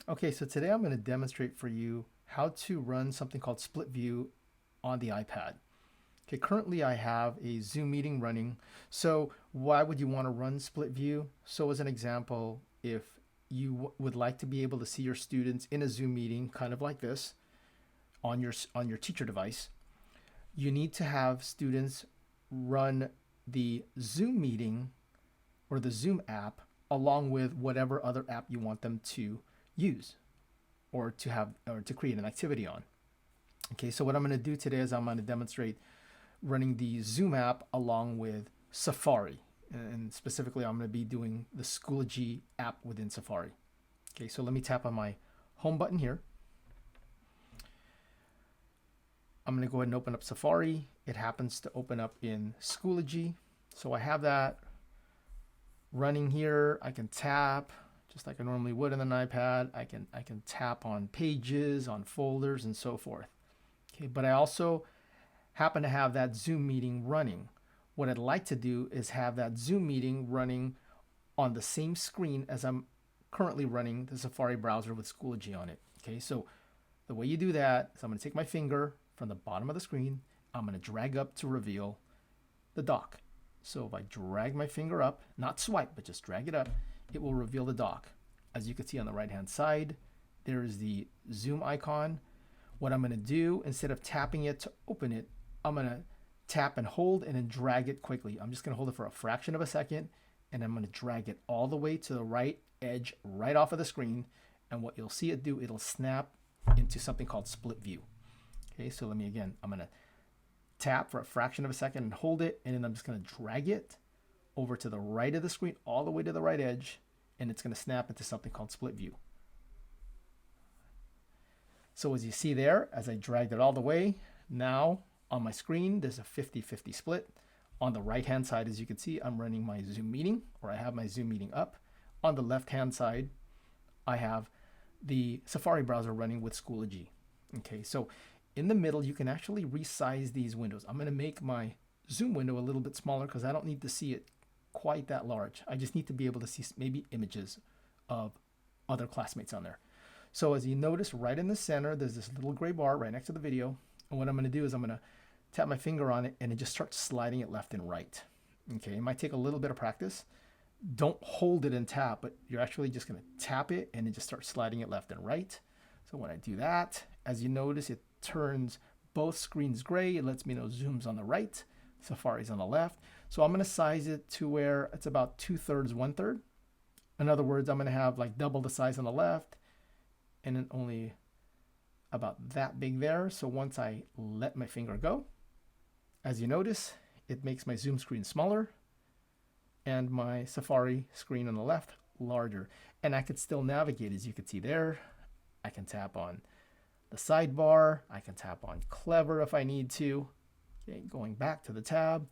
Okay, so today I'm going to demonstrate for you how to run something called split view on the iPad. Okay, currently I have a Zoom meeting running. So why would you want to run split view? So as an example, if you would like to be able to see your students in a Zoom meeting, kind of like this, on your teacher device, you need to have students run the Zoom meeting or the Zoom app along with whatever other app you want them to use or to create an activity on. Okay, so what I'm going to do today is I'm going to demonstrate running the Zoom app along with Safari. And specifically, I'm going to be doing the Schoology app within Safari. Okay, so let me tap on my home button here. I'm going to go ahead and open up Safari. It happens to open up in Schoology. So I have that running here. I can tap just like I normally would on an iPad. I can tap on pages, on folders, and so forth. Okay, but I also happen to have that Zoom meeting running. What I'd like to do is have that Zoom meeting running on the same screen as I'm currently running the Safari browser with Schoology on it. Okay, so the way you do that is I'm going to take my finger from the bottom of the screen. I'm going to drag up to reveal the dock. So if I drag my finger up, not swipe, but just drag it up, it will reveal the dock. As you can see on the right-hand side, there is the Zoom icon. What I'm going to do, instead of tapping it to open it, I'm going to tap and hold and then drag it quickly. I'm just going to hold it for a fraction of a second, and I'm going to drag it all the way to the right edge, right off of the screen. And what you'll see it do, it'll snap into something called split view. Okay, so I'm going to tap for a fraction of a second and hold it, and then I'm just going to drag it over to the right of the screen, all the way to the right edge, and it's going to snap into something called split view. So as you see there, as I dragged it all the way, now on my screen, there's a 50-50 split. On the right-hand side, as you can see, I'm running my Zoom meeting, or I have my Zoom meeting up. On the left-hand side, I have the Safari browser running with Schoology. Okay, so in the middle, you can actually resize these windows. I'm going to make my Zoom window a little bit smaller because I don't need to see it quite that large. I just need to be able to see maybe images of other classmates on there. So as you notice, right in the center, there's this little gray bar right next to the video. And what I'm going to do is I'm going to tap my finger on it and it just starts sliding it left and right. Okay, it might take a little bit of practice. Don't hold it and tap, but you're actually just going to tap it and it just starts sliding it left and right. So when I do that, as you notice, it turns both screens gray. It lets me know Zoom's on the right, Safari's on the left. So I'm going to size it to where it's about 2/3, 1/3. In other words, I'm going to have like double the size on the left and then only about that big there. So once I let my finger go, as you notice, it makes my Zoom screen smaller and my Safari screen on the left larger. And I could still navigate, as you can see there. I can tap on the sidebar. I can tap on Clever if I need to. Okay, going back to the tab.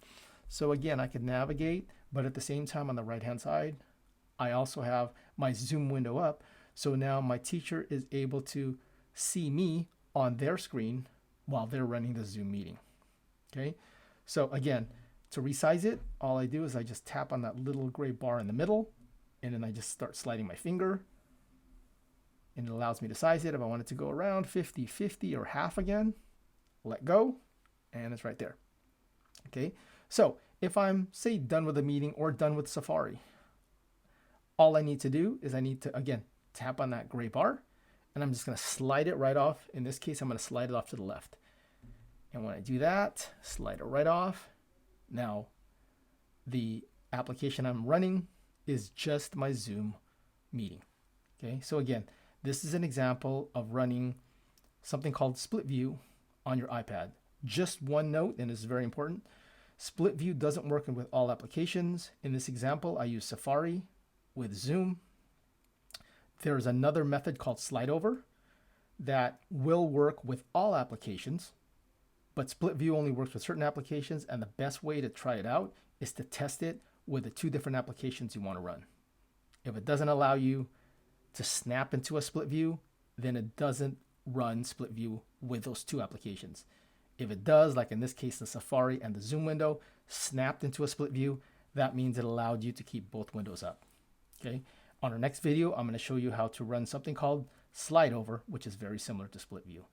So again, I can navigate, but at the same time on the right-hand side, I also have my Zoom window up. So now my teacher is able to see me on their screen while they're running the Zoom meeting. Okay, so again, to resize it, all I do is I just tap on that little gray bar in the middle, and then I just start sliding my finger, and it allows me to size it. If I want it to go around 50-50 or half again, let go, and it's right there. Okay, so if I'm, say, done with the meeting or done with Safari, all I need to do is I need to, again, tap on that gray bar, and I'm just going to slide it right off. In this case, I'm going to slide it off to the left. And when I do that, slide it right off. Now, the application I'm running is just my Zoom meeting. Okay, so again, this is an example of running something called split view on your iPad. Just one note, and this is very important. Split view doesn't work with all applications. In this example, I use Safari with Zoom. There is another method called slide over that will work with all applications, but split view only works with certain applications, and the best way to try it out is to test it with the two different applications you want to run. If it doesn't allow you to snap into a split view, then it doesn't run split view with those two applications. If it does, like in this case, the Safari and the Zoom window snapped into a split view, that means it allowed you to keep both windows up. Okay. On our next video, I'm going to show you how to run something called slide over, which is very similar to split view.